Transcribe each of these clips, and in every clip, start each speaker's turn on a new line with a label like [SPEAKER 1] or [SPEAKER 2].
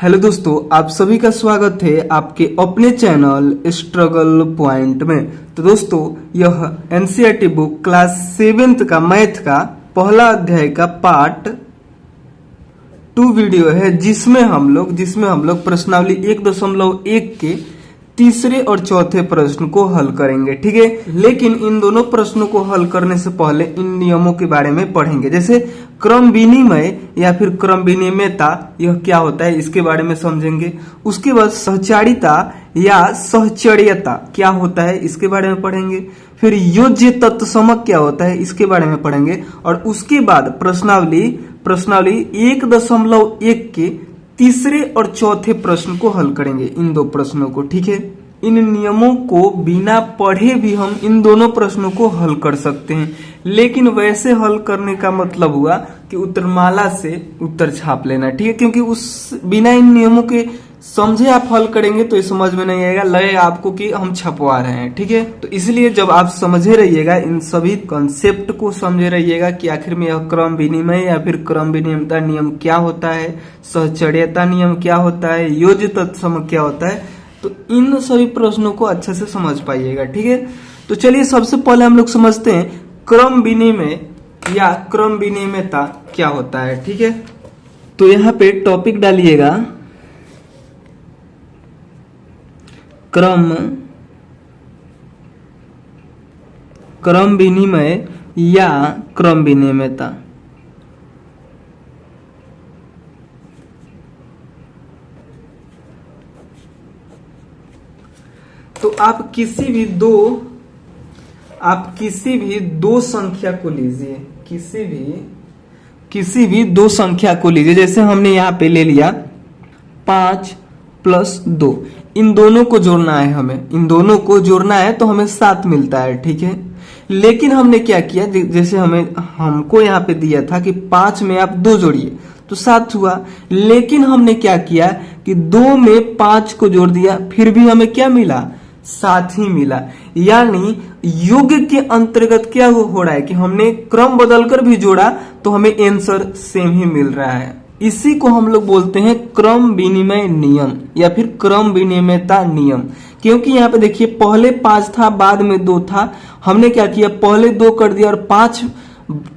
[SPEAKER 1] Hello दोस्तों, आप सभी का स्वागत है आपके अपने चैनल स्ट्रगल पॉइंट में। तो दोस्तों, यह एनसीईआरटी बुक क्लास 7th का मैथ का पहला अध्याय का पार्ट 2 वीडियो है, जिसमें हम लोग प्रश्नावली 1.1 के तीसरे और चौथे प्रश्न को हल करेंगे। ठीक है, लेकिन इन दोनों प्रश्नों को हल करने से पहले इन नियमों के बारे में पढ़ेंगे। जैसे क्रम विनिमय या फिर क्रम विनिमयता, यह क्या होता है इसके बारे में समझेंगे। उसके बाद सहचारिता या सहचर्यता क्या होता है इसके बारे में पढ़ेंगे। फिर योज्य तत्समक क्या होता है इसके बारे में पढ़ेंगे। और उसके बाद प्रश्नावली 1.1 के तीसरे और चौथे प्रश्न को हल करेंगे, इन 2 प्रश्नों को। ठीक है, इन नियमों को बिना पढ़े भी हम इन दोनों प्रश्नों को हल कर सकते हैं, लेकिन वैसे हल करने का मतलब हुआ कि उत्तरमाला से उत्तर छाप लेना। ठीक है, क्योंकि उस बिना इन नियमों के समझे आप हल करेंगे तो ये समझ में नहीं आएगा, लगे आपको कि हम छपवा रहे हैं। ठीक है, तो इसलिए जब आप समझे रहिएगा, इन सभी कॉन्सेप्ट को समझे रहिएगा कि आखिर में यह क्रम विनिमय या फिर क्रम विनिमयता नियम क्या होता है, सहचर्यता नियम क्या होता है, योज्य तत्समक क्या होता है, तो इन सभी प्रश्नों को अच्छे से समझ पाइएगा। ठीक है, तो चलिए सबसे पहले हम लोग समझते हैं क्रम विनिमय या क्रम विनिमयता क्या होता है। ठीक है, तो यहाँ पे टॉपिक डालिएगा क्रम विनिमय या क्रम विनिमयता। तो आप किसी भी दो संख्या को लीजिए, किसी भी दो संख्या को लीजिए। जैसे हमने यहाँ पे ले लिया 5 + 2, इन दोनों को जोड़ना है, तो हमें 7 मिलता है। ठीक है, लेकिन हमने क्या किया, जैसे हमको यहाँ पे दिया था कि 5 में आप 2 जोड़िए तो 7 हुआ, लेकिन हमने क्या किया कि 2 में 5 को जोड़ दिया, फिर भी हमें क्या मिला, 7 ही मिला। यानी योग के अंतर्गत क्या हो रहा है कि हमने क्रम बदलकर भी जोड़ा तो हमें आंसर सेम ही मिल रहा है। इसी को हम लोग बोलते हैं क्रम विनिमय नियम या फिर क्रम विनिमयता नियम। क्योंकि यहाँ पे देखिए पहले 5 था, बाद में 2 था, हमने क्या किया, पहले 2 कर दिया और 5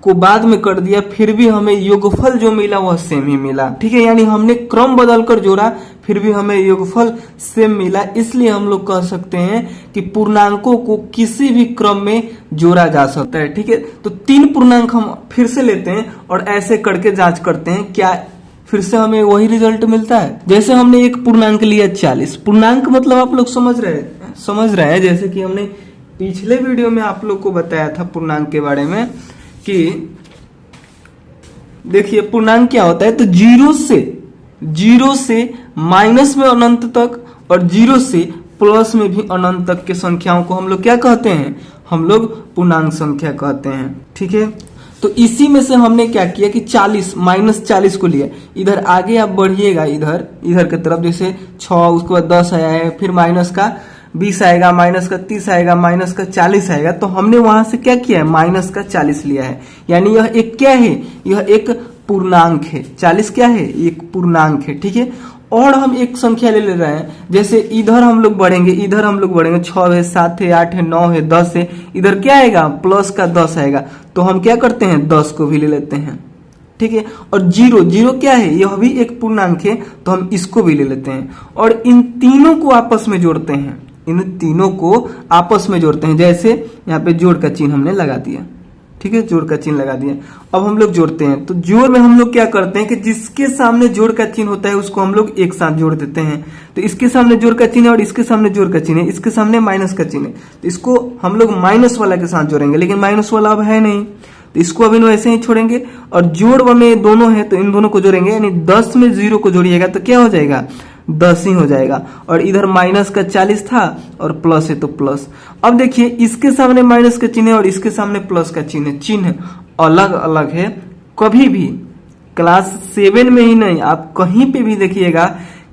[SPEAKER 1] को बाद में कर दिया, फिर भी हमें योगफल जो मिला वह सेम ही मिला। ठीक है, यानी हमने क्रम बदलकर जोड़ा फिर भी हमें योगफल सेम मिला। इसलिए हम लोग कह सकते हैं कि पूर्णांकों को किसी भी क्रम में जोड़ा जा सकता है। ठीक है, तो 3 पूर्णांक हम फिर से लेते हैं और ऐसे करके जांच करते हैं क्या फिर से हमें वही रिजल्ट मिलता है। जैसे हमने एक पूर्णांक लिया 40, पूर्णांक मतलब आप लोग समझ रहे हैं। जैसे कि हमने पिछले वीडियो में आप लोग को बताया था पूर्णांक के बारे में कि देखिए पूर्णांक क्या होता है, तो 0 से माइनस में अनंत तक और 0 से प्लस में भी अनंत तक के संख्याओं को हम लोग क्या कहते हैं, हम लोग पूर्णांक संख्या कहते हैं। ठीक है, तो इसी में से हमने क्या किया कि 40 को लिया। इधर आगे आप बढ़िएगा, इधर की तरफ, जैसे 6, उसके बाद 10 आया है, फिर माइनस का 20 आएगा, माइनस का 30 आएगा, माइनस का 40 आएगा, तो हमने वहां से क्या किया है, माइनस का 40 लिया है। यानी यह एक क्या है, यह एक पूर्णांक है। 40 क्या है, एक पूर्णांक है। ठीक है, और हम एक संख्या ले रहे हैं, जैसे इधर हम लोग बढ़ेंगे, 6 है, 7 है, 8 है, 9 है, 10 है, इधर क्या आएगा, प्लस का 10 आएगा, तो हम क्या करते हैं, 10 को भी ले लेते हैं। ठीक है, और 0 क्या है, यह भी एक पूर्णांक है, तो हम इसको भी ले लेते हैं और इन तीनों को आपस में जोड़ते हैं। जैसे यहाँ पे जोड़ का चिन्ह हमने लगा दिया। ठीक है, जोड़ का चिन्ह लगा दिया। अब हम लोग जोड़ते हैं, तो जोड़ में हम लोग क्या करते हैं कि जिसके सामने जोड़ का चिन्ह होता है उसको हम लोग एक साथ जोड़ देते हैं। तो इसके सामने जोड़ का चिन्ह है और इसके सामने जोड़ का चिन्ह है, इसके सामने माइनस का चिन्ह है, तो इसको हम लोग माइनस वाला के साथ जोड़ेंगे, लेकिन माइनस वाला अब है नहीं, तो इसको अभी वैसे ही छोड़ेंगे। और जोड़ में दोनों है तो इन दोनों को जोड़ेंगे, यानी 10 में 0 को जोड़िएगा तो क्या हो जाएगा, 10 ही हो जाएगा। और इधर माइनस का 40 था और प्लस है तो प्लस। अब देखिए इसके सामने माइनस का चिन्ह है और इसके सामने प्लस का चिन्ह अलग अलग है। कभी भी क्लास 7 में ही नहीं, आप कहीं पे भी देखिएगा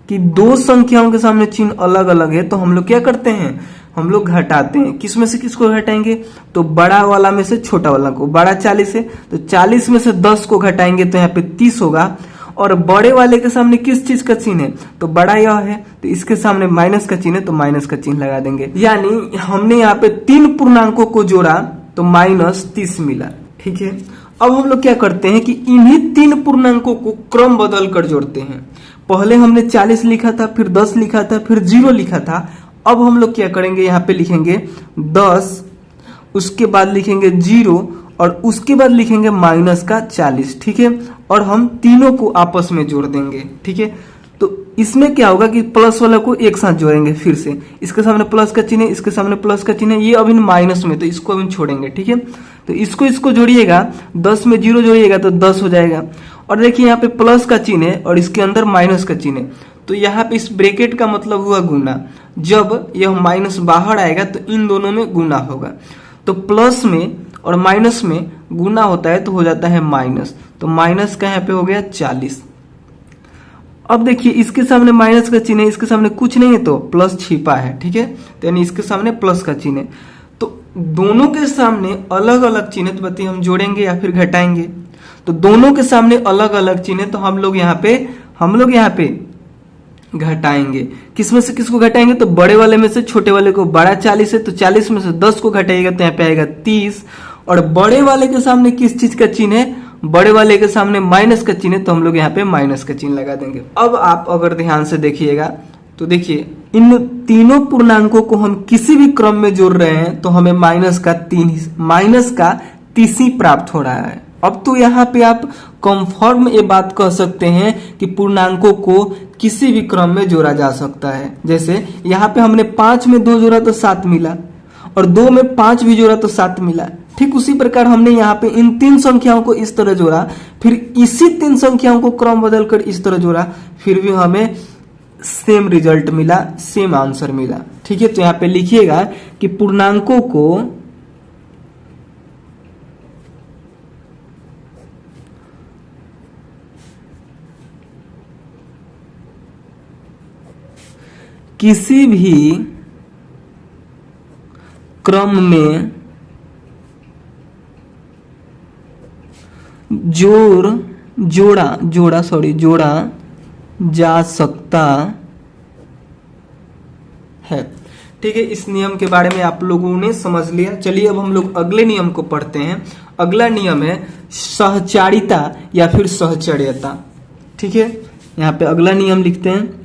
[SPEAKER 1] कि 2 संख्याओं के सामने चिन्ह अलग अलग है, तो हम लोग क्या करते हैं, हम लोग घटाते हैं। किस में से किसको घटाएंगे, तो बड़ा वाला में से छोटा वाला को। बड़ा 40 है तो 40 में से 10 को घटाएंगे तो यहाँ पे 30 होगा। और बड़े वाले के सामने किस चीज का चिन्ह है, तो बड़ा यह है, तो इसके सामने माइनस का चिन्ह है, तो माइनस का चिन्ह लगा देंगे। यानी हमने यहाँ पे 3 पूर्णांकों को जोड़ा तो -30 मिला। ठीक है, अब हम लोग क्या करते हैं कि इन्हीं 3 पूर्णांकों को क्रम बदल कर जोड़ते हैं। पहले हमने 40 लिखा था, फिर 10 लिखा था, फिर 0 लिखा था। अब हम लोग क्या करेंगे, यहाँ पे लिखेंगे 10, उसके बाद लिखेंगे 0 और उसके बाद लिखेंगे -40। ठीक है, और हम तीनों को आपस में जोड़ देंगे। ठीक है, तो इसमें क्या होगा कि प्लस वाला को एक साथ जोड़ेंगे फिर से, इसके सामने प्लस का चिन्ह है, इसके सामने प्लस का चिन्ह है, ये अभी माइनस में, तो इसको अभी छोड़ेंगे। ठीक है, तो इसको जोड़िएगा, 10 में 0 जोड़िएगा तो 10 हो जाएगा। और देखिए यहाँ पे प्लस का चिन्ह है और इसके अंदर माइनस का चिन्ह है, तो यहाँ पे इस ब्रैकेट का मतलब हुआ गुना। जब यह माइनस बाहर आएगा तो इन दोनों में गुना होगा, तो प्लस में और माइनस में गुना होता है तो हो जाता है माइनस, तो माइनस का यहाँ पे हो गया 40। अब देखिए इसके सामने माइनस का चिन्ह है, इसके सामने कुछ नहीं है तो प्लस छिपा है। ठीक है, तो यानी इसके सामने प्लस का चिन्ह है, तो दोनों के सामने अलग अलग चिन्ह, तो बताइए हम जोड़ेंगे या फिर घटाएंगे, तो दोनों के सामने अलग अलग चिन्ह, तो हम लोग यहाँ पे घटाएंगे। किस में से किसको घटाएंगे, तो बड़े वाले में से छोटे वाले को, बड़ा 40 है तो 40 में से 10 को घटाइएगा तो यहाँ पे आएगा 30। और बड़े वाले के सामने किस चीज का चिन्ह है, बड़े वाले के सामने माइनस का चिन्ह है, तो हम लोग यहाँ पे माइनस का चिन्ह लगा देंगे। अब आप अगर ध्यान से देखिएगा तो देखिए इन तीनों पूर्णांकों को हम किसी भी क्रम में जोड़ रहे हैं तो हमें माइनस का 30 ही प्राप्त हो रहा है। अब तो यहाँ पे आप कंफर्म ये बात कह सकते हैं कि पूर्णांकों को किसी भी क्रम में जोड़ा जा सकता है। जैसे यहाँ पे हमने 5 में 2 जोड़ा तो 7 मिला, और 2 में 5 भी जोड़ा तो 7 मिला। ठीक उसी प्रकार हमने यहाँ पे इन 3 संख्याओं को इस तरह जोड़ा, फिर इसी 3 संख्याओं को क्रम बदल कर इस तरह जोड़ा, फिर भी हमें सेम रिजल्ट मिला, सेम आंसर मिला। ठीक है, तो यहाँ पे लिखिएगा कि पूर्णांकों को किसी भी क्रम में जोड़ा जा सकता है। ठीक है, इस नियम के बारे में आप लोगों ने समझ लिया। चलिए अब हम लोग अगले नियम को पढ़ते हैं। अगला नियम है सहचारिता या फिर सहचर्यता। ठीक है, यहाँ पे अगला नियम लिखते हैं।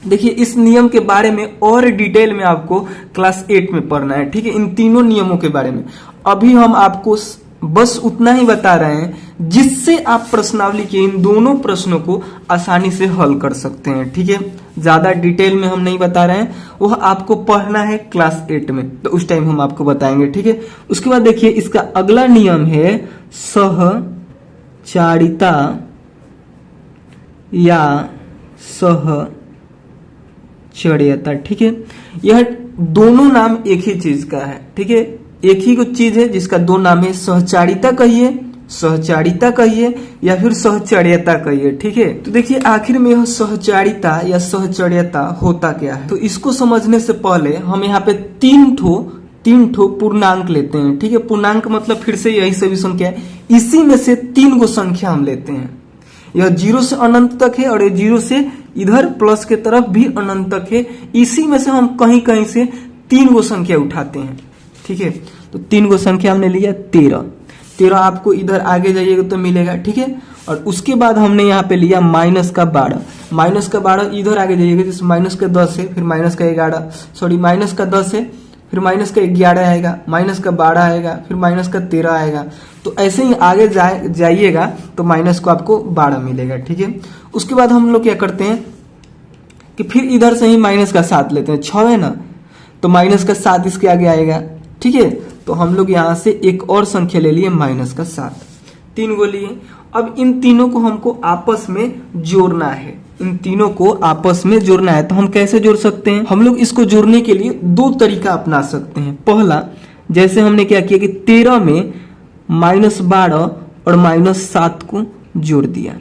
[SPEAKER 1] देखिए इस नियम के बारे में और डिटेल में आपको क्लास 8 में पढ़ना है। ठीक है, इन तीनों नियमों के बारे में अभी हम आपको बस उतना ही बता रहे हैं जिससे आप प्रश्नावली के इन दोनों प्रश्नों को आसानी से हल कर सकते हैं। ठीक है, ज्यादा डिटेल में हम नहीं बता रहे हैं, वह आपको पढ़ना है क्लास 8 में, तो उस टाइम हम आपको बताएंगे। ठीक है, उसके बाद देखिए इसका अगला नियम है सहचारिता या सहचर्यता। ठीक है, यह दोनों नाम एक ही चीज का है। ठीक है, एक ही कुछ चीज है जिसका दो नाम है, सहचारिता कहिए या फिर सहचर्यता कहिए। ठीक है, तो देखिए आखिर में यह सहचारिता या सहचर्यता होता क्या है, तो इसको समझने से पहले हम यहाँ पे तीन ठो पूर्णांक लेते हैं। ठीक है, पूर्णांक मतलब फिर से यही सभी संख्या है, इसी में से 3 गो संख्या हम लेते हैं। यह 0 से अनंत तक है और ये 0 से इधर प्लस के तरफ भी अनंत तक है। इसी में से हम कहीं कहीं से 3 गो संख्या उठाते हैं। ठीक है, तो 3 गो संख्या हमने लिया 13 आपको इधर आगे जाइएगा तो मिलेगा। ठीक है, और उसके बाद हमने यहाँ पे लिया माइनस का 12 इधर आगे जाइएगा, जैसे माइनस का 10 है, फिर माइनस का 10 है, फिर माइनस का 11 आएगा, माइनस का 12 आएगा, फिर माइनस का 13 आएगा। तो ऐसे ही आगे जाइएगा तो माइनस को आपको 12 मिलेगा। ठीक है, उसके बाद हम लोग क्या करते हैं कि फिर इधर से ही माइनस का 7 लेते हैं, 6 है ना, तो माइनस का 7 इसके आगे आएगा। ठीक है, तो हम लोग यहाँ से एक और संख्या ले लिए माइनस का 7, 3 गो लिए। अब इन तीनों को हमको आपस में जोड़ना है, तो हम कैसे जोड़ सकते हैं? हम लोग इसको जोड़ने के लिए 2 तरीका अपना सकते हैं। पहला, जैसे हमने क्या किया कि 13 में -12 और -7 को जोड़ दिया।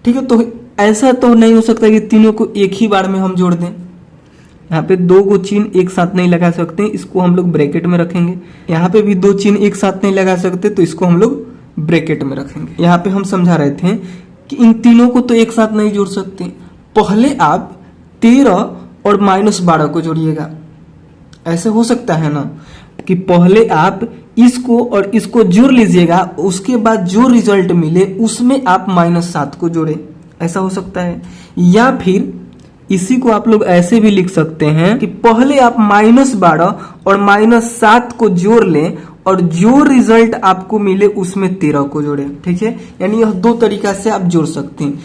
[SPEAKER 1] ठीक है, तो ऐसा तो नहीं हो सकता कि तीनों को एक ही बार में हम जोड़ दें। यहाँ पे 2 गो चिन्ह एक साथ नहीं लगा सकते, इसको हम लोग ब्रैकेट में रखेंगे। यहाँ पे भी 2 चिन्ह एक साथ नहीं लगा सकते, तो इसको हम लोग ब्रैकेट में रखेंगे। यहाँ पे हम समझा रहे थे कि इन तीनों को तो एक साथ नहीं जोड़ सकते। पहले आप 13 और -12 को जोड़िएगा। ऐसे हो सकता है ना कि पहले आप इसको और इसको जोड़ लीजिएगा, उसके बाद जो रिजल्ट मिले उसमें आप -7 को जोड़े। ऐसा हो सकता है। या फिर इसी को आप लोग ऐसे भी लिख सकते हैं कि पहले आप -12 और -7 को जोड़ लें और जो रिजल्ट आपको मिले उसमें 13 को जोड़े। ठीक है, यानी यह दो तरीका से आप जोड़ सकते हैं।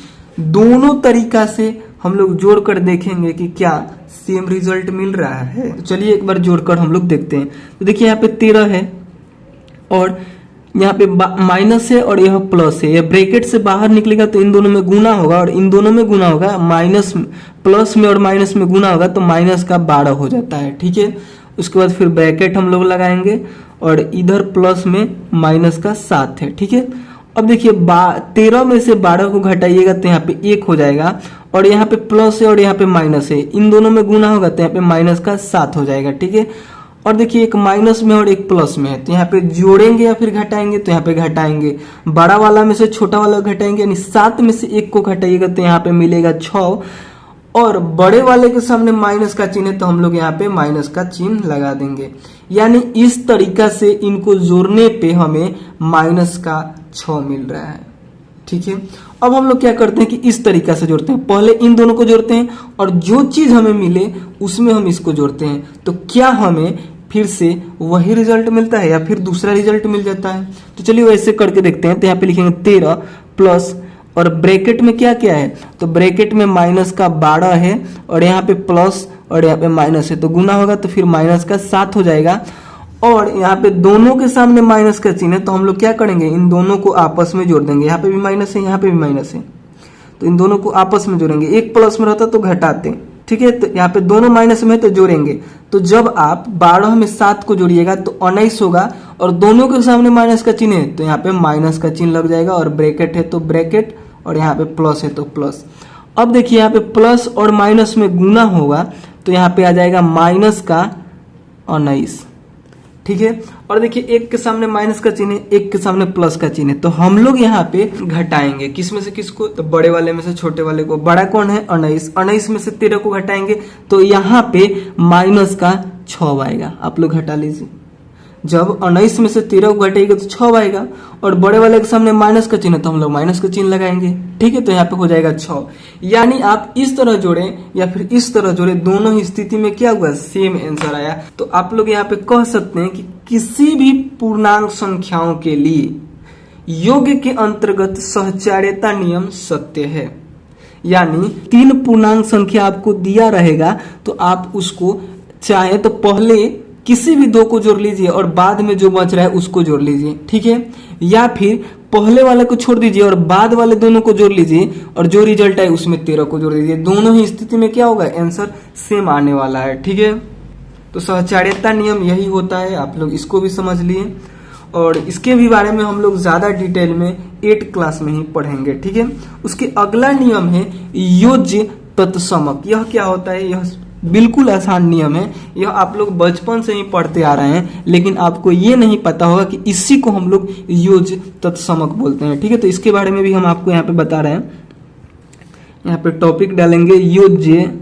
[SPEAKER 1] दोनों तरीका से हम लोग जोड़ कर देखेंगे कि क्या सेम रिजल्ट मिल रहा है। तो चलिए एक बार जोड़कर हम लोग देखते हैं। तो देखिए यहाँ पे 13 है और यहाँ पे माइनस है और यह प्लस है। यह ब्रैकेट से बाहर निकलेगा तो इन दोनों में गुना होगा और इन दोनों में गुना होगा, माइनस प्लस में और माइनस में गुना होगा तो माइनस का 12 हो जाता है। ठीक है, उसके बाद फिर ब्रैकेट हम लोग लगाएंगे और इधर प्लस में माइनस का 7 है। ठीक है, अब देखिए 13 में से 12 को घटाइएगा तो यहाँ पे 1 हो जाएगा और यहाँ पे प्लस है और यहाँ पे माइनस है, इन दोनों में गुना होगा तो यहाँ पे माइनस का 7 हो जाएगा। ठीक है, और देखिए एक माइनस में और एक प्लस में है तो यहाँ पे जोड़ेंगे या फिर घटाएंगे, तो यहाँ पे घटाएंगे। बड़ा वाला में से छोटा वाला घटाएंगे, यानी 7 में से 1 को घटाइएगा तो यहाँ पे मिलेगा 6 और बड़े वाले के सामने माइनस का चिन्ह है तो हम लोग यहाँ पे माइनस का चिन्ह लगा देंगे। यानी इस तरीका से इनको जोड़ने पे हमें माइनस का 6 मिल रहा है। ठीक है, अब हम लोग क्या करते हैं कि इस तरीका से जोड़ते हैं। पहले इन दोनों को जोड़ते हैं और जो चीज हमें मिले उसमें हम इसको जोड़ते हैं, तो क्या हमें फिर से वही रिजल्ट मिलता है या फिर दूसरा रिजल्ट मिल जाता है। तो चलिए वैसे करके देखते हैं। तो यहाँ पे लिखेंगे 13 प्लस और ब्रैकेट में क्या क्या है, तो ब्रैकेट में माइनस का 12 है और यहाँ पे प्लस और यहाँ पे माइनस है तो गुना होगा तो फिर माइनस का 7 हो जाएगा। और यहाँ पे दोनों के सामने माइनस का चिन्ह है तो हम लोग क्या करेंगे, इन दोनों को आपस में जोड़ देंगे। यहाँ पे भी माइनस है, यहाँ पे भी माइनस है तो इन दोनों को आपस में जोड़ेंगे। एक प्लस में रहता तो घटाते। ठीक है, तो यहाँ पे दोनों माइनस में तो जोड़ेंगे। तो जब आप 12 में 7 को जोड़िएगा तो 19 होगा और दोनों के सामने माइनस का चिन्ह है तो यहाँ पे माइनस का चिन्ह लग जाएगा और ब्रैकेट है तो ब्रैकेट और यहाँ पे प्लस है तो प्लस। अब देखिए यहाँ पे प्लस और माइनस में गुना होगा तो यहाँ पे आ जाएगा माइनस का 19। ठीक है, और देखिए एक के सामने माइनस का चिन्ह है, एक के सामने प्लस का चिन्ह है तो हम लोग यहाँ पे घटाएंगे। किस में से किसको, तो बड़े वाले में से छोटे वाले को। बड़ा कौन है, 19। 19 में से 13 को घटाएंगे तो यहाँ पे माइनस का 6 आएगा। आप लोग घटा लीजिए। जब 19 में से 13 को घटाएगा तो 6 आएगा और बड़े वाले के सामने माइनस का चिन्ह तो हम लोग माइनस का चिन्ह लगाएंगे। ठीक है, तो यहाँ पे हो जाएगा 6। यानी आप इस तरह जोड़ें या फिर इस तरह जोड़ें, दोनों ही स्थिति में क्या हुआ, सेम आंसर आया। तो आप लोग यहाँ पे कह सकते हैं कि किसी भी पूर्णांक संख्याओं के लिए योग के अंतर्गत सहचार्यता नियम सत्य है। यानी 3 पूर्णांक संख्या आपको दिया रहेगा तो आप उसको चाहे तो पहले किसी भी 2 को जोड़ लीजिए और बाद में जो बच रहा है उसको जोड़ लीजिए। ठीक है, या फिर पहले वाले को छोड़ दीजिए और बाद वाले दोनों को जोड़ लीजिए और जो रिजल्ट है उसमें 13 को जोड़ दीजिए। दोनों ही स्थिति में क्या होगा, आंसर सेम आने वाला है। ठीक है, तो सहचार्यता नियम यही होता है। आप लोग इसको भी समझ लिए और इसके भी बारे में हम लोग ज्यादा डिटेल में 8 क्लास में ही पढ़ेंगे। ठीक है, उसके अगला नियम है योज्य तत्समक। यह क्या होता है, यह बिल्कुल आसान नियम है। यह आप लोग बचपन से ही पढ़ते आ रहे हैं, लेकिन आपको ये नहीं पता होगा कि इसी को हम लोग योज्य तत्समक बोलते हैं। ठीक है, तो इसके बारे में भी हम आपको यहाँ पे बता रहे हैं। यहाँ पे टॉपिक डालेंगे योज्य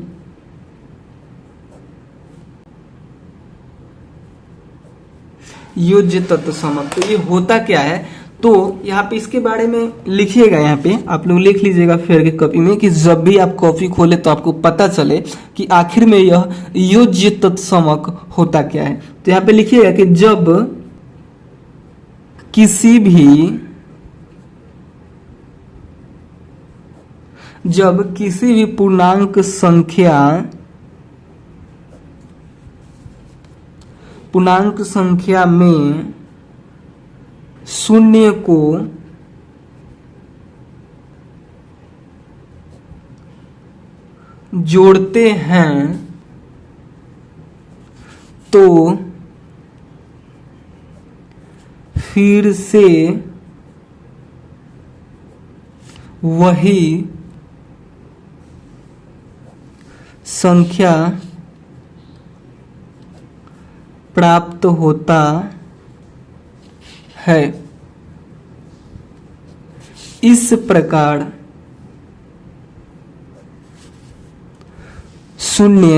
[SPEAKER 1] तत्समक। तो ये होता क्या है, तो यहाँ पे इसके बारे में लिखिएगा। यहाँ पे आप लोग लिख लीजिएगा फेर के कॉपी में कि जब भी आप कॉपी खोले तो आपको पता चले कि आखिर में यह योज्य तत्समक होता क्या है। तो यहाँ पे लिखिएगा कि जब किसी भी पूर्णांक संख्या में शून्य को जोड़ते हैं तो फिर से वही संख्या प्राप्त होता है। इस प्रकार शून्य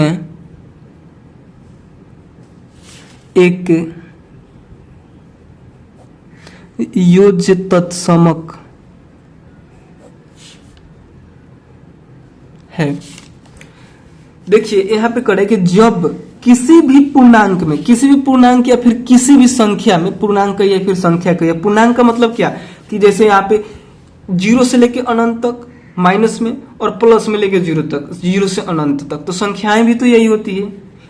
[SPEAKER 1] एक योज्य तत्समक है। देखिए यहाँ पे करें कि जब किसी भी पूर्णांक में, किसी भी पूर्णांक या फिर किसी भी संख्या में, पूर्णांक या फिर संख्या का, पूर्णांक का मतलब क्या कि जैसे यहाँ पे 0 से लेके अनंत तक, माइनस में, और प्लस में लेके 0 तक, 0 से अनंत तक, तो संख्याएं भी तो यही होती है।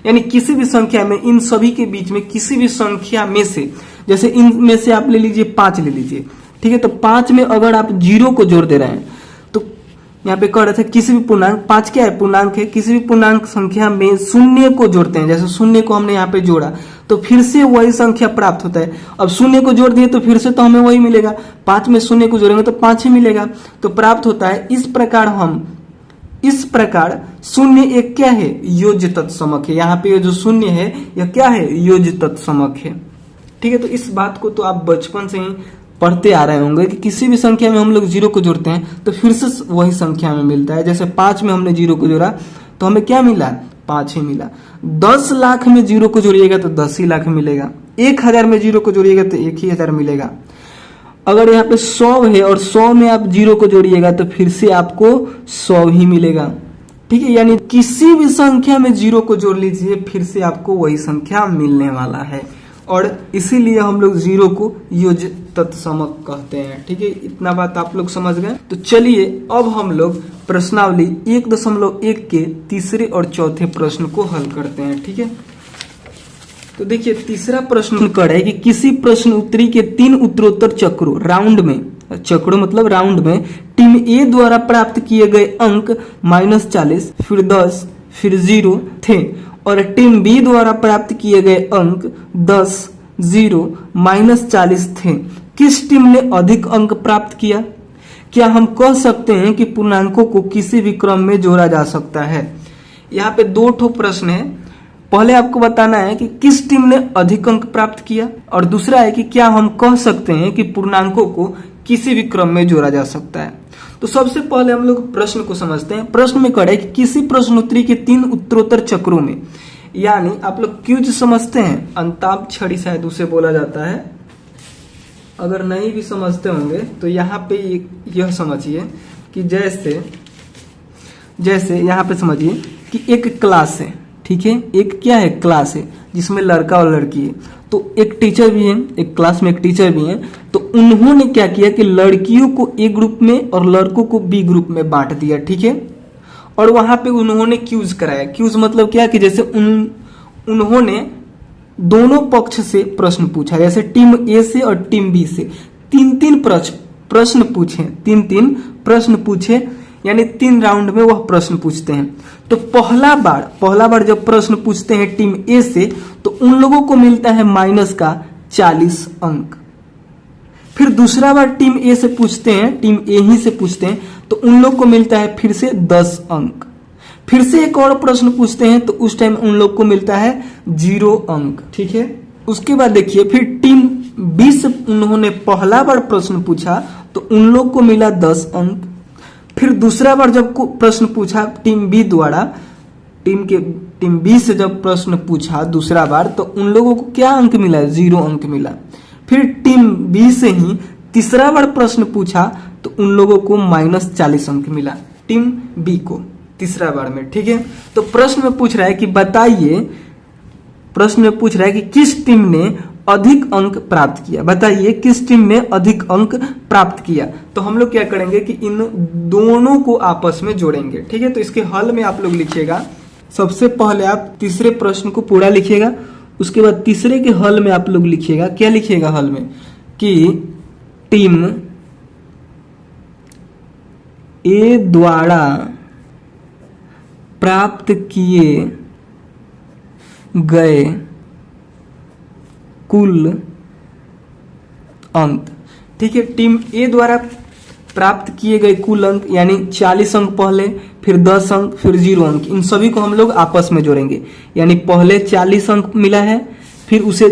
[SPEAKER 1] यानी किसी भी संख्या में, इन सभी के बीच में किसी भी संख्या में से, जैसे इनमें से आप ले लीजिए 5 ले लीजिए, ठीक है, तो 5 में अगर आप 0 को जोड़ दे रहे हैं तो यहाँ पे कह रहे थे किसी भी पूर्णांक, 5 क्या है, पूर्णांक है, किसी भी पूर्णांक संख्या में शून्य को जोड़ते हैं, जैसे शून्य को हमने यहाँ पे जोड़ा तो फिर से वही संख्या प्राप्त होता है। अब शून्य को जोड़ दिए तो फिर से तो हमें वही मिलेगा, 5 में शून्य को जोड़ेंगे तो 5 ही मिलेगा, तो प्राप्त होता है। इस प्रकार शून्य एक क्या है, योज्य तत्समक है। यहाँ पे ये जो शून्य है यह क्या है, योज्य तत्समक है। ठीक है, तो इस बात को तो आप बचपन से ही पढ़ते आ रहे होंगे कि किसी भी संख्या में हम लोग 0 को जोड़ते हैं तो फिर से वही संख्या में मिलता है। जैसे 5 में हमने 0 को जोड़ा तो हमें क्या मिला, 5 ही मिला। 10 लाख में 0 को जोड़िएगा तो 10 ही लाख मिलेगा। 1000 में 0 को जोड़िएगा तो 1000 मिलेगा। अगर यहाँ पे 100 है और 100 में आप 0 को जोड़िएगा तो फिर से आपको 100 ही मिलेगा। ठीक है, यानी किसी भी संख्या में 0 को जोड़ लीजिए फिर से आपको वही संख्या मिलने वाला है, और इसीलिए हम लोग 0 को योज्य तत्समक कहते हैं। ठीक है, इतना बात आप लोग समझ गए। तो चलिए अब हम लोग प्रश्नावली 1.1 के तीसरे और चौथे प्रश्न को हल करते हैं। ठीक है, तो देखिए तीसरा प्रश्न कर है कि किसी प्रश्न उत्तरी के 3 उत्तरोत्तर चक्रों, राउंड में, चक्रों मतलब राउंड में, टीम ए द्वारा प्राप्त किए गए अंक -40, फिर 10, फिर 0 थे, और टीम बी द्वारा प्राप्त किए गए अंक 10, 0, -40 थे। किस टीम ने अधिक अंक प्राप्त किया? क्या हम कह सकते हैं कि पूर्णांकों को किसी भी क्रम में जोड़ा जा सकता है? यहाँ पे 2 ठो प्रश्न है। पहले आपको बताना है कि किस टीम ने अधिक अंक प्राप्त किया, और दूसरा है कि क्या हम कह सकते हैं कि पूर्णांकों को किसी भी क्रम में जोड़ा जा सकता है। तो सबसे पहले हम लोग प्रश्न को समझते हैं। प्रश्न में कह रहा है कि किसी प्रश्नोत्तरी के 3 उत्तरोत्तर चक्रों में, यानी आप लोग क्यूज समझते हैं, अंताक्षरी शायद उसे बोला जाता है। अगर नहीं भी समझते होंगे तो यहाँ पे यह समझिए कि जैसे यहाँ पे समझिए कि एक क्लास है। ठीक है, एक क्या है, क्लास है जिसमें लड़का और लड़की है। तो एक टीचर भी है, एक क्लास में एक टीचर भी है। तो उन्होंने क्या किया कि लड़कियों को ए ग्रुप में और लड़कों को बी ग्रुप में बांट दिया। ठीक है, और वहां पे उन्होंने क्यूज कराया। क्यूज मतलब क्या कि जैसे उन्होंने दोनों पक्ष से प्रश्न पूछा, जैसे टीम ए से और टीम बी से 3-3 प्रश्न पूछे, 3-3 प्रश्न पूछे, यानी 3 राउंड में वह प्रश्न पूछते हैं। तो पहला बार जब प्रश्न पूछते हैं टीम ए से तो उन लोगों को मिलता है -40 अंक। फिर दूसरा बार टीम ए से पूछते हैं, टीम ए ही से पूछते हैं, तो उन लोग को मिलता है फिर से 10 अंक। फिर से एक और प्रश्न पूछते हैं तो उस टाइम उन लोग को मिलता है 0 अंक। ठीक है, उसके बाद देखिए फिर टीम बी से उन्होंने पहला बार प्रश्न पूछा तो उन लोग को मिला 10 अंक। फिर दूसरा बार जब प्रश्न पूछा टीम बी द्वारा, टीम बी से जब प्रश्न पूछा दूसरा बार तो उन लोगों को क्या अंक मिला, 0 अंक मिला। फिर टीम बी से ही तीसरा बार प्रश्न पूछा तो उन लोगों को -40 अंक मिला, टीम बी को तीसरा बार में। ठीक है, तो प्रश्न में पूछ रहा है कि बताइए, प्रश्न में पूछ रहा है कि किस टीम ने अधिक अंक प्राप्त किया, बताइए किस टीम ने अधिक अंक प्राप्त किया। तो हम लोग क्या करेंगे कि इन दोनों को आपस में जोड़ेंगे। ठीक है, तो इसके हल में आप लोग लिखिएगा। सबसे पहले आप तीसरे प्रश्न को पूरा लिखिएगा, उसके बाद तीसरे के हल में आप लोग लिखिएगा, क्या लिखिएगा हल में कि टीम ए द्वारा प्राप्त किए गए कुल अंक। ठीक है, टीम ए द्वारा प्राप्त किए गए कुल अंक यानी 40 अंक पहले, फिर 10 अंक, फिर 0 अंक, इन सभी को हम लोग आपस में जोड़ेंगे। यानी पहले 40 अंक मिला है, फिर उसे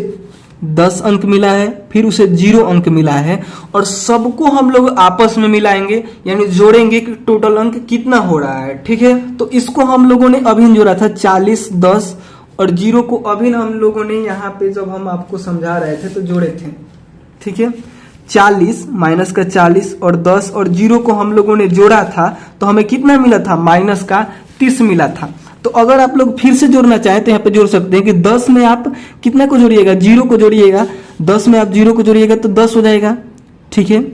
[SPEAKER 1] 10 अंक मिला है, फिर उसे 0 अंक मिला है, और सबको हम लोग आपस में मिलाएंगे यानी जोड़ेंगे कि टोटल अंक कितना हो रहा है। ठीक है, तो इसको हम लोगों ने अभी जोड़ा था 40, 10 और 0 को अभी हम लोगों ने यहाँ पे जब हम आपको समझा रहे थे तो जोड़े थे। ठीक है, 40 माइनस का 40 और 10 और 0 को हम लोगों ने जोड़ा था तो हमें कितना मिला था, माइनस का 30 मिला था। तो अगर आप लोग फिर से जोड़ना चाहें तो यहाँ पे जोड़ सकते हैं कि 10 में आप कितना को जोड़िएगा, 0 को जोड़िएगा, 10 में आप 0 को जोड़िएगा तो 10 हो जाएगा। ठीक है,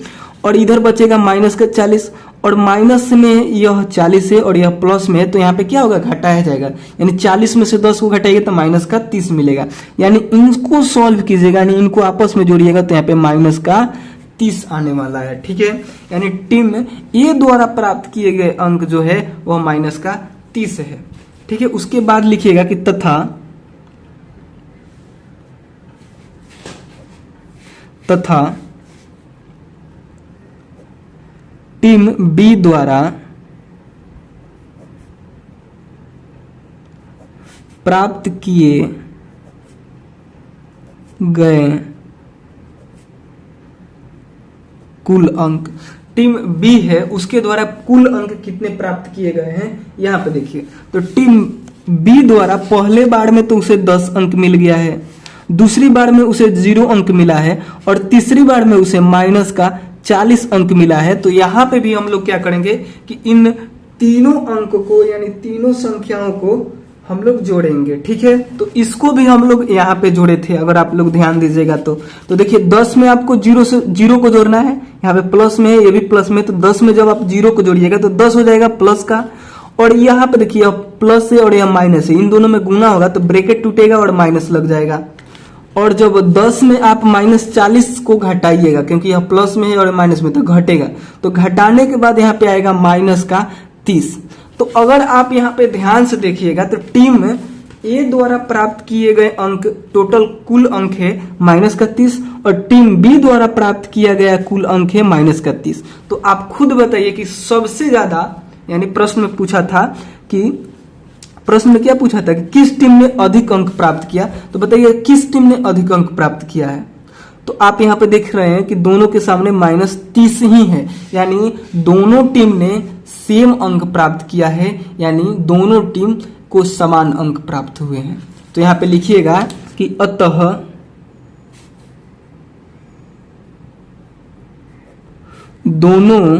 [SPEAKER 1] और इधर बचेगा माइनस का 40, और माइनस में यह 40 है और यह प्लस में है तो यहाँ पे क्या होगा, घटाया जाएगा, यानी 40 में से 10 को घटाएगा तो माइनस का 30 मिलेगा। यानी इनको सॉल्व कीजिएगा, यानी इनको आपस में जोड़िएगा तो यहाँ पे माइनस का 30 आने वाला है। ठीक है, यानी टीम ए द्वारा प्राप्त किए गए अंक जो है वह माइनस का 30 है। ठीक है, उसके बाद लिखिएगा कि तथा टीम बी द्वारा प्राप्त किए गए कुल अंक, टीम बी है उसके द्वारा कुल अंक कितने प्राप्त किए गए हैं यहाँ पे देखिए। तो टीम बी द्वारा पहले बार में तो उसे 10 अंक मिल गया है, दूसरी बार में उसे 0 अंक मिला है, और तीसरी बार में उसे माइनस का 40 अंक मिला है। तो यहाँ पे भी हम लोग क्या करेंगे कि इन तीनों अंक को यानी तीनों संख्याओं को हम लोग जोड़ेंगे। ठीक है, तो इसको भी हम लोग यहाँ पे जोड़े थे, अगर आप लोग ध्यान दीजिएगा तो देखिए 10 में आपको 0 को जोड़ना है, यहाँ पे प्लस में है, ये भी प्लस में, तो 10 में जब आप 0 को जोड़िएगा तो 10 हो जाएगा प्लस का, और यहाँ पे देखिए प्लस है और यह माइनस है, इन दोनों में गुना होगा तो ब्रैकेट टूटेगा और माइनस लग जाएगा। और जब 10 में आप माइनस 40 को घटाइएगा, क्योंकि यह प्लस में है और माइनस में तो घटेगा, तो घटाने के बाद यहाँ पे आएगा माइनस का 30। तो अगर आप यहाँ पे ध्यान से देखिएगा तो टीम ए द्वारा प्राप्त किए गए अंक टोटल कुल अंक है माइनस का 30, और टीम बी द्वारा प्राप्त किया गया कुल अंक है माइनस का 30। तो आप खुद बताइए कि सबसे ज्यादा, यानी प्रश्न में पूछा था कि प्रश्न में क्या पूछा था कि किस टीम ने अधिक अंक प्राप्त किया, तो बताइए किस टीम ने अधिक अंक प्राप्त किया है। तो आप यहाँ पे देख रहे हैं कि दोनों के सामने माइनस 30 ही है, यानी दोनों टीम ने सेम अंक प्राप्त किया है, यानी दोनों टीम को समान अंक प्राप्त हुए हैं। तो यहाँ पे लिखिएगा कि अतः दोनों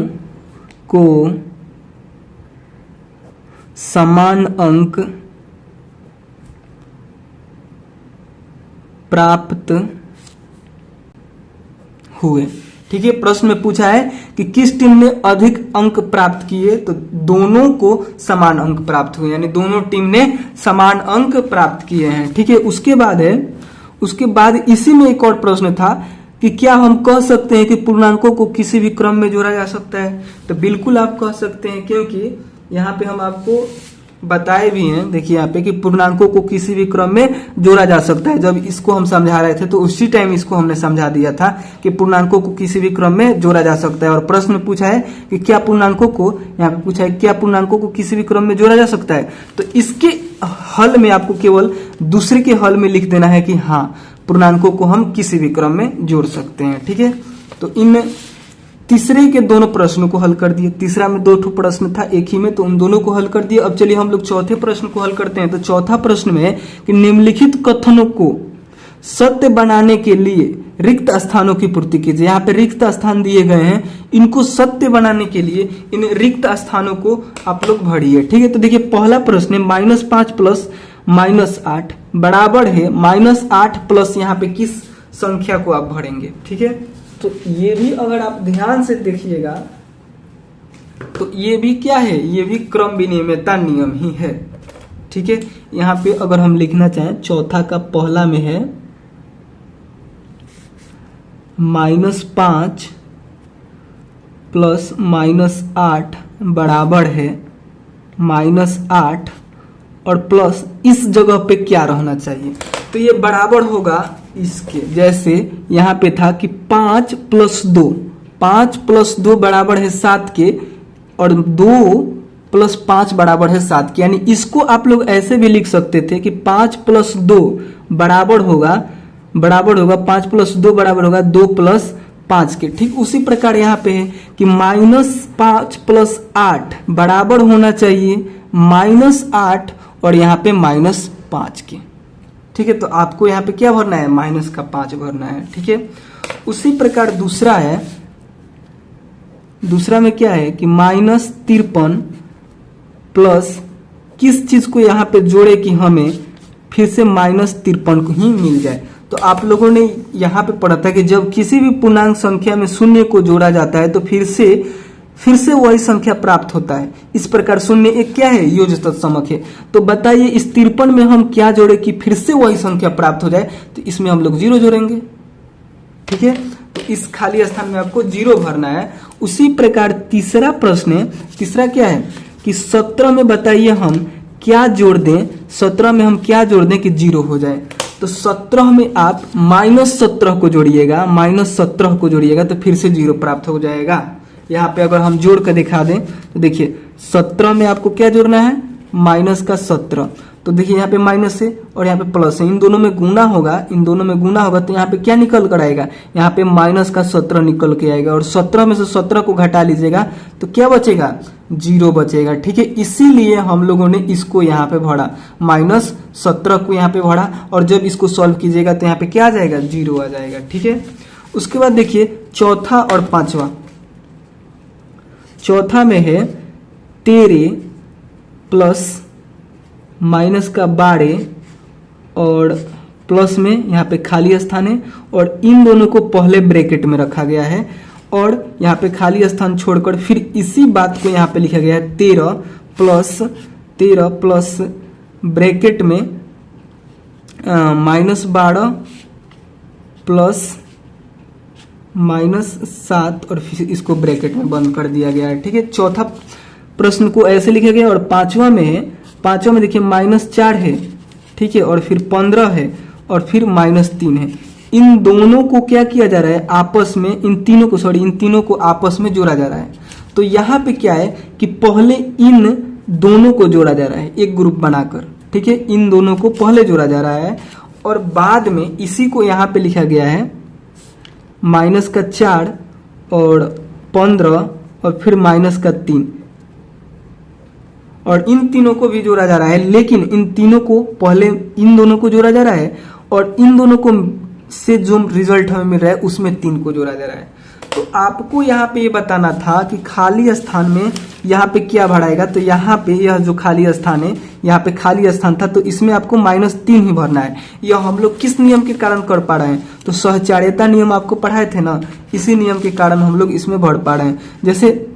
[SPEAKER 1] को समान अंक प्राप्त हुए। ठीक है, प्रश्न में पूछा है कि किस टीम ने अधिक अंक प्राप्त किए, तो दोनों को समान अंक प्राप्त हुए, यानी दोनों टीम ने समान अंक प्राप्त किए हैं। ठीक है, उसके बाद इसी में एक और प्रश्न था कि क्या हम कह सकते हैं कि पूर्णांकों को किसी भी क्रम में जोड़ा जा सकता है, तो बिल्कुल आप कह सकते हैं, क्योंकि यहाँ पे हम आपको बताए भी हैं, देखिए यहाँ पे कि पूर्णांकों को किसी भी क्रम में जोड़ा जा सकता है। जब इसको हम समझा रहे थे तो उसी टाइम इसको हमने समझा दिया था कि पूर्णांकों को किसी भी क्रम में जोड़ा जा सकता है। और प्रश्न में पूछा है कि क्या पूर्णांकों को, यहाँ पे पूछा है क्या पूर्णांकों को किसी भी क्रम में जोड़ा जा सकता है, तो इसके हल में आपको केवल दूसरे के हल में लिख देना है कि हाँ पूर्णांकों को हम किसी भी क्रम में जोड़ सकते हैं। ठीक है, तो इन तीसरे के दोनों प्रश्नों को हल कर दिए, तीसरा में 2 प्रश्न था एक ही में, तो उन दोनों को हल कर दिए। अब चलिए हम लोग चौथे प्रश्न को हल करते हैं। तो चौथा प्रश्न में है कि निम्नलिखित कथनों को सत्य बनाने के लिए रिक्त स्थानों की पूर्ति कीजिए। यहाँ पे रिक्त स्थान दिए गए हैं, इनको सत्य बनाने के लिए इन रिक्त स्थानों को आप लोग भरिए। ठीक है, तो देखिए पहला प्रश्न है -5 प्लस -8 बराबर है -8 प्लस यहाँ पे किस संख्या को आप भरेंगे। ठीक है, तो ये भी अगर आप ध्यान से देखिएगा तो ये भी क्या है, ये भी क्रम विनियमितता नियम ही है। ठीक है, यहाँ पे अगर हम लिखना चाहें चौथा का पहला में है -5 प्लस -8 बराबर है -8 और प्लस इस जगह पे क्या रहना चाहिए, तो ये बराबर होगा इसके, जैसे यहाँ पे था कि 5 + 2 बराबर है 7 के, और 2 + 5 बराबर है 7 के, यानी इसको आप लोग ऐसे भी लिख सकते थे कि 5 + 2 बराबर होगा बराबर होगा 5 प्लस 2 बराबर होगा 2 प्लस 5 के। ठीक उसी प्रकार यहाँ पे है कि -5 प्लस 8 बराबर होना चाहिए -8 और यहाँ पे -5 के। ठीक है, तो आपको यहाँ पे क्या भरना है, -5 भरना है। ठीक है, उसी प्रकार दूसरा है, दूसरा में क्या है कि -53 प्लस किस चीज को यहाँ पे जोड़े कि हमें फिर से -53 को ही मिल जाए। तो आप लोगों ने यहाँ पे पढ़ा था कि जब किसी भी पूर्णांक संख्या में शून्य को जोड़ा जाता है तो फिर से वही संख्या प्राप्त होता है। इस प्रकार शून्य एक क्या है, योज्य तत्समक है। तो बताइए इस 53 में हम क्या जोड़े कि फिर से वही संख्या प्राप्त हो जाए, तो इसमें हम लोग 0 जोड़ेंगे। ठीक है, तो इस खाली स्थान में आपको 0 भरना है। उसी प्रकार तीसरा प्रश्न है, तीसरा क्या है कि 17 में बताइए हम क्या जोड़ दें, 17 में हम क्या जोड़ दें कि 0 हो जाए। तो 17 में आप -17 को जोड़िएगा, -17 को जोड़िएगा तो फिर से 0 प्राप्त हो जाएगा। यहाँ पे अगर हम जोड़ कर दिखा दें तो देखिए 17 में आपको क्या जोड़ना है, -17। तो देखिए यहाँ पे माइनस है और यहाँ पे प्लस है, इन दोनों में गुना होगा, इन दोनों में गुना होगा तो यहाँ पे क्या निकल कर आएगा, यहाँ पे -17 निकल के आएगा और 17 में से 17 को घटा लीजिएगा तो क्या बचेगा, 0 बचेगा। ठीक है, इसीलिए हम लोगों ने इसको यहाँ पे भरा, -17 को यहाँ पे भरा और जब इसको सॉल्व कीजिएगा तो यहाँ पे क्या आ जाएगा, 0 आ जाएगा। ठीक है, उसके बाद देखिए चौथा और पांचवा। चौथा में है 13 प्लस -12 और प्लस में यहाँ पे खाली स्थान है और इन दोनों को पहले ब्रैकेट में रखा गया है और यहाँ पे खाली स्थान छोड़कर फिर इसी बात को यहाँ पे लिखा गया है 13 प्लस ब्रैकेट में -12 प्लस -7 और फिर इसको ब्रैकेट में बंद कर दिया गया है। ठीक है, चौथा प्रश्न को ऐसे लिखा गया और पांचवा में है, पांचवा में देखिए -4 है। ठीक है, और फिर 15 है और फिर -3 है। इन दोनों को क्या किया जा रहा है, आपस में इन तीनों को आपस में जोड़ा जा रहा है। तो यहाँ पे क्या है कि पहले इन दोनों को जोड़ा जा रहा है एक ग्रुप बनाकर। ठीक है, इन दोनों को पहले जोड़ा जा रहा है और बाद में इसी को यहाँ पे लिखा गया है -4 और 15 और फिर -3 और इन तीनों को भी जोड़ा जा रहा है, लेकिन इन तीनों को पहले इन दोनों को जोड़ा जा रहा है और इन दोनों को से जो रिजल्ट हमें मिल रहा है उसमें 3 को जोड़ा जा रहा है। तो आपको यहाँ पे ये बताना था कि खाली स्थान में यहाँ पे क्या भराएगा, तो यहाँ पे यह जो खाली स्थान है, यहाँ पे खाली स्थान था तो इसमें आपको -3 ही भरना है। यह हम लोग किस नियम के कारण कर पा रहे हैं, तो सहचार्यता नियम आपको पढ़ाए थे ना, इसी नियम के कारण हम लोग इसमें भर पा रहे हैं। जैसे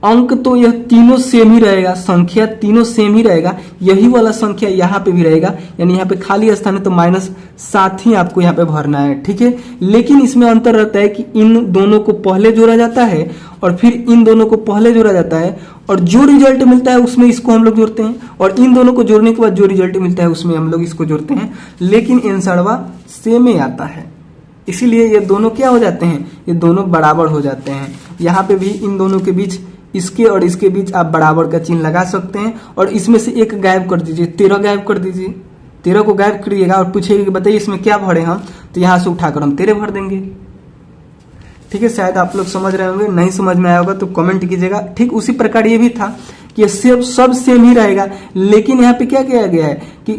[SPEAKER 1] अंक तो यह तीनों सेम ही रहेगा, संख्या तीनों सेम ही रहेगा, यही वाला संख्या यहाँ पे भी रहेगा, यानी यहाँ पे खाली स्थान है तो -7 ही आपको यहाँ पे भरना है। ठीक है, लेकिन इसमें अंतर रहता है कि इन दोनों को पहले जोड़ा जाता है और फिर इन दोनों को पहले जोड़ा जाता है और जो रिजल्ट मिलता है उसमें इसको हम लोग जोड़ते हैं और इन दोनों को जोड़ने के बाद जो रिजल्ट मिलता है उसमें हम लोग इसको जोड़ते हैं, लेकिन आंसरवा सेम ही आता है। इसीलिए ये दोनों क्या हो जाते हैं, ये दोनों बराबर हो जाते हैं। यहाँ पे भी इन दोनों के बीच, इसके और इसके बीच आप बराबर का चिन्ह लगा सकते हैं और इसमें से एक गायब कर दीजिए, 13 गायब कर दीजिए, 13 को गायब करिएगा और पूछिएगा कि बताइए इसमें क्या भरे हम, तो यहाँ से उठाकर हम 13 भर देंगे। ठीक है, शायद आप लोग समझ रहे होंगे, नहीं समझ में आया होगा तो कमेंट कीजिएगा। ठीक उसी प्रकार ये भी था कि सब सेम ही रहेगा, लेकिन यहाँ पे क्या किया गया है कि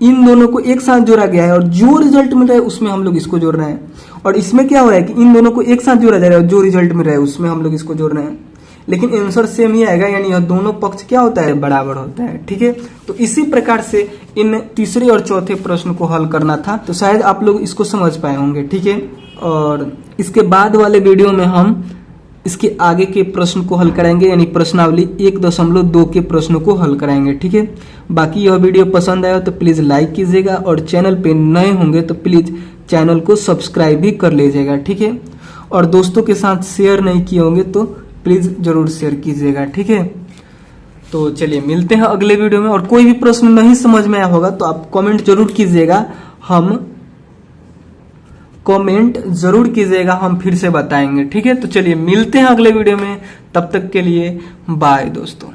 [SPEAKER 1] इन दोनों को एक साथ जोड़ा गया है और जो रिजल्ट मिल रहा है उसमें हम लोग इसको जोड़ रहे हैं और इसमें क्या हो रहा है कि इन दोनों को एक साथ जोड़ा जा रहा है और जो रिजल्ट मिल रहा है उसमें हम लोग इसको जोड़ रहे हैं, लेकिन आंसर सेम ही आएगा, यानी यह दोनों पक्ष क्या होता है, बराबर होता है। ठीक है, तो इसी प्रकार से इन तीसरे और चौथे प्रश्न को हल करना था, तो शायद आप लोग इसको समझ पाए होंगे। ठीक है, और इसके बाद वाले वीडियो में हम इसके आगे के प्रश्न को हल कराएंगे, यानी प्रश्नावली 1.2 के प्रश्नों को हल कराएंगे। ठीक है, बाकी यह वीडियो पसंद आया तो प्लीज लाइक कीजिएगा और चैनल पे नए होंगे तो प्लीज चैनल को सब्सक्राइब भी कर लीजिएगा। ठीक है, और दोस्तों के साथ शेयर नहीं किए होंगे तो प्लीज जरूर शेयर कीजिएगा। ठीक है, तो चलिए मिलते हैं अगले वीडियो में, और कोई भी प्रश्न नहीं समझ में आया होगा तो आप कमेंट जरूर कीजिएगा, हम फिर से बताएंगे। ठीक है, तो चलिए मिलते हैं अगले वीडियो में, तब तक के लिए बाय दोस्तों।